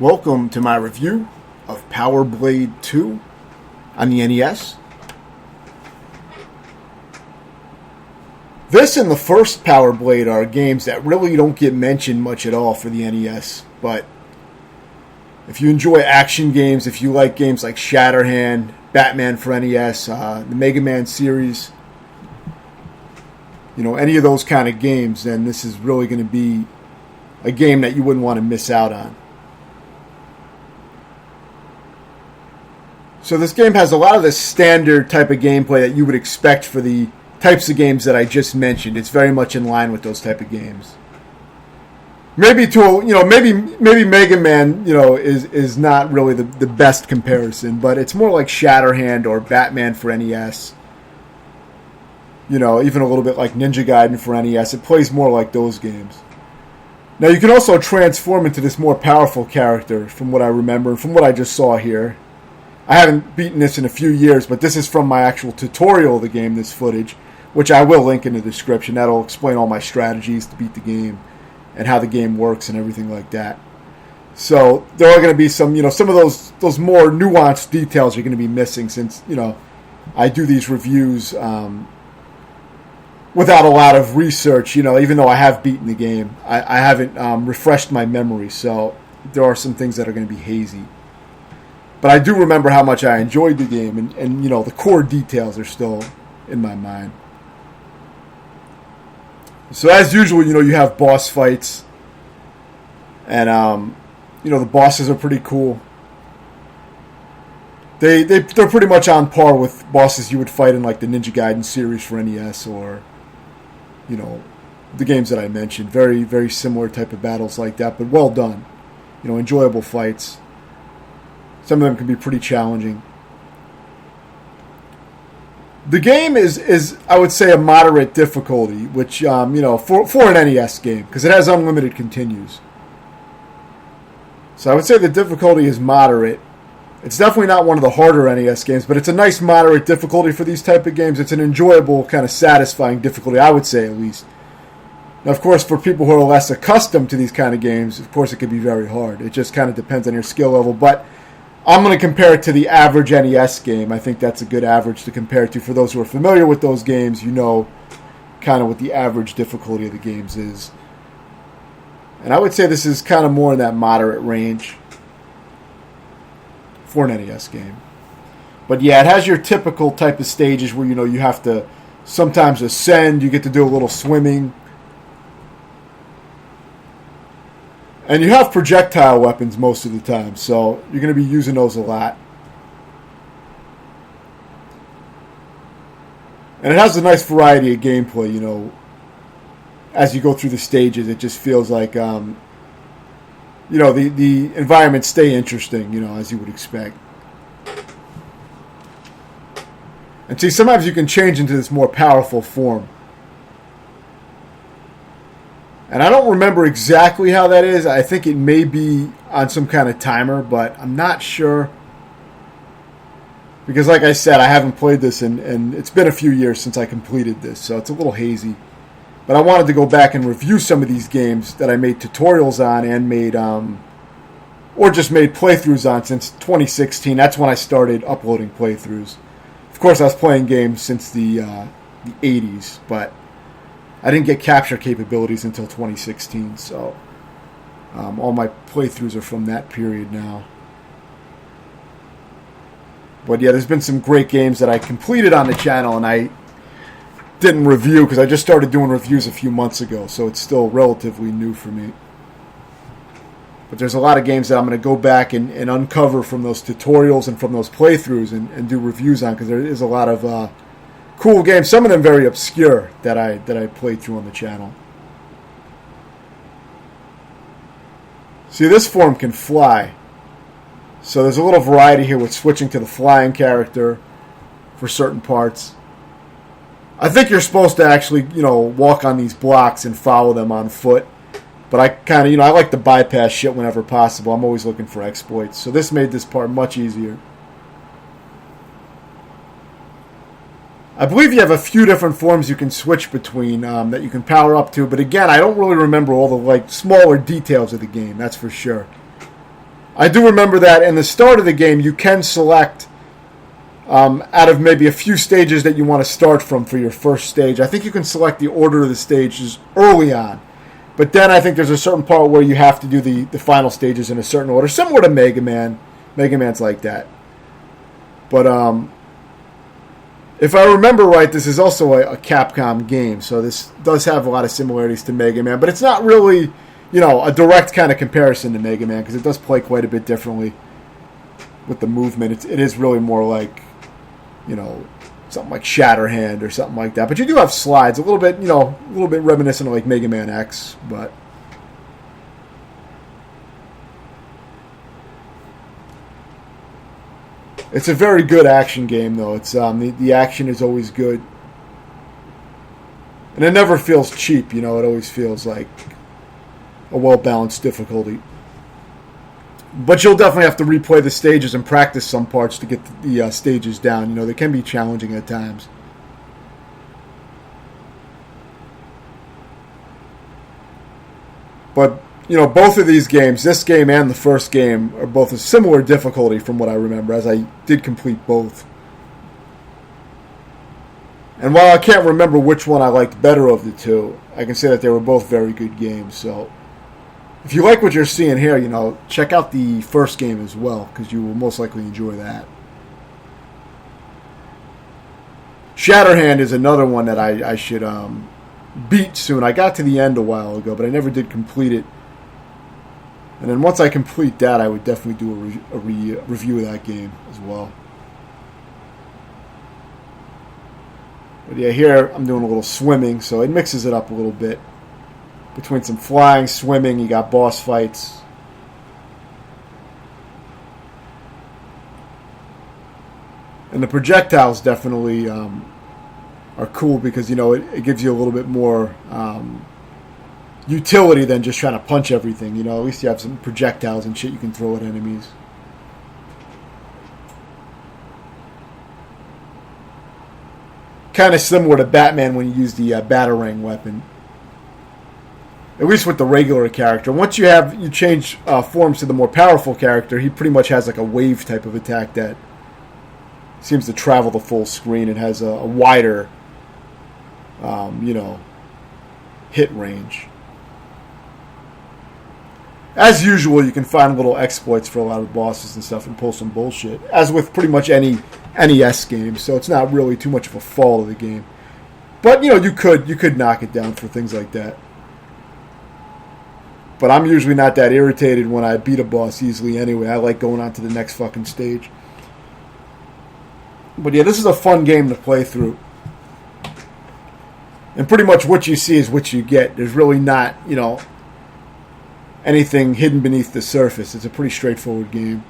Welcome to my review of Power Blade 2 on the NES. This and the first Power Blade are games that really don't get mentioned much at all for the NES, but if you enjoy action games, if you like games like Shatterhand, Batman for NES, the Mega Man series, any of those kind of games, then this is really going to be a game that you wouldn't want to miss out on. So this game has a lot of the standard type of gameplay that you would expect for the types of games that I just mentioned. It's very much in line with those type of games. Maybe maybe Mega Man, is not really the best comparison, but it's more like Shatterhand or Batman for NES. Even a little bit like Ninja Gaiden for NES. It plays more like those games. Now you can also transform into this more powerful character from what I remember, from what I just saw here. I haven't beaten this in a few years, but this is from my actual tutorial of the game, this footage, which I will link in the description. That'll explain all my strategies to beat the game and how the game works and everything like that. So there are going to be some of those more nuanced details you're going to be missing since, I do these reviews without a lot of research, even though I have beaten the game. I haven't refreshed my memory, so there are some things that are going to be hazy. But I do remember how much I enjoyed the game, and the core details are still in my mind. So as usual, you have boss fights, and the bosses are pretty cool. They're pretty much on par with bosses you would fight in like the Ninja Gaiden series for NES or the games that I mentioned. Very, very similar type of battles like that, but well done. Enjoyable fights. Some of them can be pretty challenging. The game is I would say, a moderate difficulty, which, for an NES game, because it has unlimited continues. So I would say the difficulty is moderate. It's definitely not one of the harder NES games, but it's a nice moderate difficulty for these type of games. It's an enjoyable, kind of satisfying difficulty, I would say, at least. Now, of course, for people who are less accustomed to these kind of games, of course, it can be very hard. It just kind of depends on your skill level, but I'm going to compare it to the average NES game. I think that's a good average to compare it to. For those who are familiar with those games, kind of what the average difficulty of the games is. And I would say this is kind of more in that moderate range for an NES game. But yeah, it has your typical type of stages where, you have to sometimes ascend, you get to do a little swimming. And you have projectile weapons most of the time, so you're going to be using those a lot. And it has a nice variety of gameplay, as you go through the stages. It just feels like, the environments stay interesting, as you would expect. And see, sometimes you can change into this more powerful form. And I don't remember exactly how that is. I think it may be on some kind of timer, but I'm not sure. Because like I said, I haven't played this, and it's been a few years since I completed this, so it's a little hazy. But I wanted to go back and review some of these games that I made tutorials on and made, or just made playthroughs on since 2016. That's when I started uploading playthroughs. Of course, I was playing games since the 80s, but I didn't get capture capabilities until 2016, so all my playthroughs are from that period now. But yeah, there's been some great games that I completed on the channel, and I didn't review because I just started doing reviews a few months ago, so it's still relatively new for me. But there's a lot of games that I'm going to go back and uncover from those tutorials and from those playthroughs and do reviews on, because there is a lot of cool games, some of them very obscure, that I played through on the channel. See, this form can fly. So there's a little variety here with switching to the flying character for certain parts. I think you're supposed to actually, walk on these blocks and follow them on foot. But I kind of, I like to bypass shit whenever possible. I'm always looking for exploits. So this made this part much easier. I believe you have a few different forms you can switch between that you can power up to, but again, I don't really remember all the smaller details of the game, that's for sure. I do remember that in the start of the game, you can select out of maybe a few stages that you want to start from for your first stage. I think you can select the order of the stages early on. But then I think there's a certain part where you have to do the final stages in a certain order, similar to Mega Man. Mega Man's like that. But if I remember right, this is also a Capcom game, so this does have a lot of similarities to Mega Man, but it's not really, a direct kind of comparison to Mega Man, because it does play quite a bit differently with the movement. It is really more like, something like Shatterhand or something like that. But you do have slides, a little bit reminiscent of like Mega Man X, but... It's a very good action game, though. It's the action is always good, and it never feels cheap. It always feels like a well-balanced difficulty. But you'll definitely have to replay the stages and practice some parts to get the stages down. They can be challenging at times. But both of these games, this game and the first game, are both a similar difficulty from what I remember, as I did complete both. And while I can't remember which one I liked better of the two, I can say that they were both very good games. So if you like what you're seeing here, check out the first game as well, because you will most likely enjoy that. Shatterhand is another one that I should beat soon. I got to the end a while ago, but I never did complete it. And then once I complete that, I would definitely do a review of that game as well. But yeah, here I'm doing a little swimming, so it mixes it up a little bit. Between some flying, swimming, you got boss fights. And the projectiles definitely are cool because, it gives you a little bit more... utility than just trying to punch everything. At least you have some projectiles and shit you can throw at enemies. Kind of similar to Batman when you use the Batarang weapon. At least with the regular character. Once you change forms to the more powerful character, he pretty much has like a wave type of attack that seems to travel the full screen and has a wider, hit range. As usual, you can find little exploits for a lot of bosses and stuff and pull some bullshit, as with pretty much any NES game, so it's not really too much of a fault of the game. But, you could knock it down for things like that. But I'm usually not that irritated when I beat a boss easily anyway. I like going on to the next fucking stage. But yeah, this is a fun game to play through. And pretty much what you see is what you get. There's really not, anything hidden beneath the surface. It's a pretty straightforward game.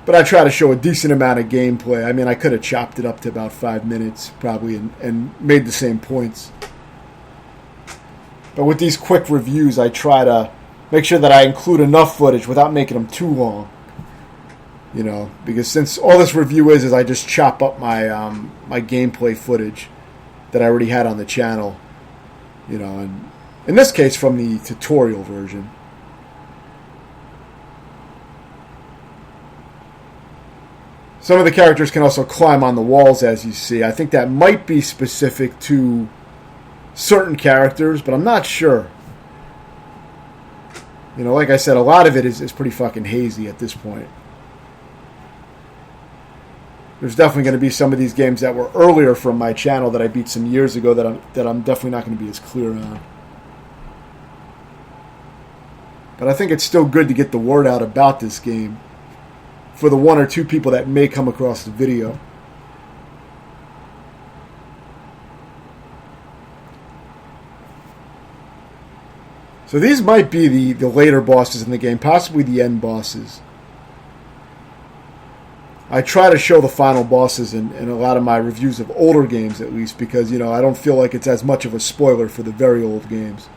But I try to show a decent amount of gameplay. I mean, I could have chopped it up to about 5 minutes, probably, and made the same points. But with these quick reviews, I try to make sure that I include enough footage without making them too long. Because since all this review is I just chop up my my gameplay footage that I already had on the channel, and in this case from the tutorial version. Some of the characters can also climb on the walls, as you see. I think that might be specific to certain characters, but I'm not sure. Like I said, a lot of it is pretty fucking hazy at this point. There's definitely going to be some of these games that were earlier from my channel that I beat some years ago that I'm definitely not going to be as clear on. But I think it's still good to get the word out about this game for the one or two people that may come across the video. So these might be the later bosses in the game, possibly the end bosses. I try to show the final bosses in a lot of my reviews of older games, at least, because, I don't feel like it's as much of a spoiler for the very old games.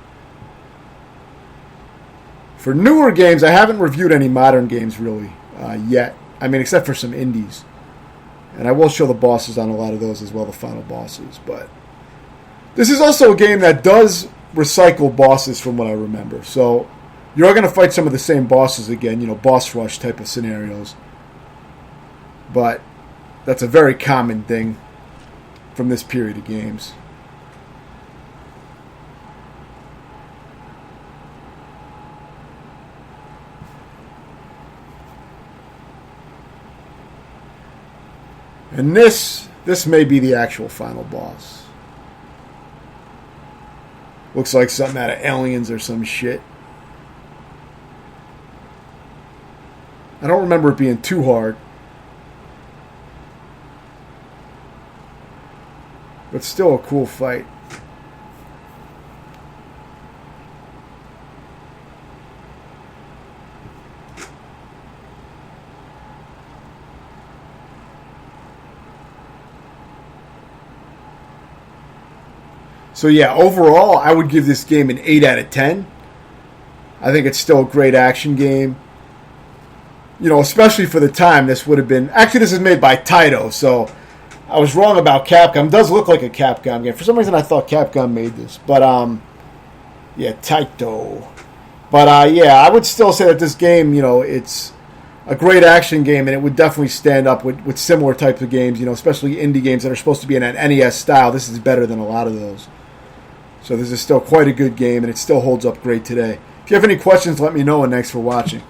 For newer games, I haven't reviewed any modern games, really, yet. I mean, except for some indies. And I will show the bosses on a lot of those as well, the final bosses. But this is also a game that does recycle bosses from what I remember. So you're going to fight some of the same bosses again, boss rush type of scenarios. But that's a very common thing from this period of games. And this may be the actual final boss. Looks like something out of Aliens or some shit. I don't remember it being too hard. But still a cool fight. So yeah, overall, I would give this game an 8 out of 10. I think it's still a great action game. Especially for the time, this would have been... Actually, this is made by Taito, so I was wrong about Capcom. It does look like a Capcom game. For some reason, I thought Capcom made this. But, yeah, Taito. But, yeah, I would still say that this game, it's a great action game, and it would definitely stand up with similar types of games, especially indie games that are supposed to be in an NES style. This is better than a lot of those. So this is still quite a good game, and it still holds up great today. If you have any questions, let me know, and thanks for watching.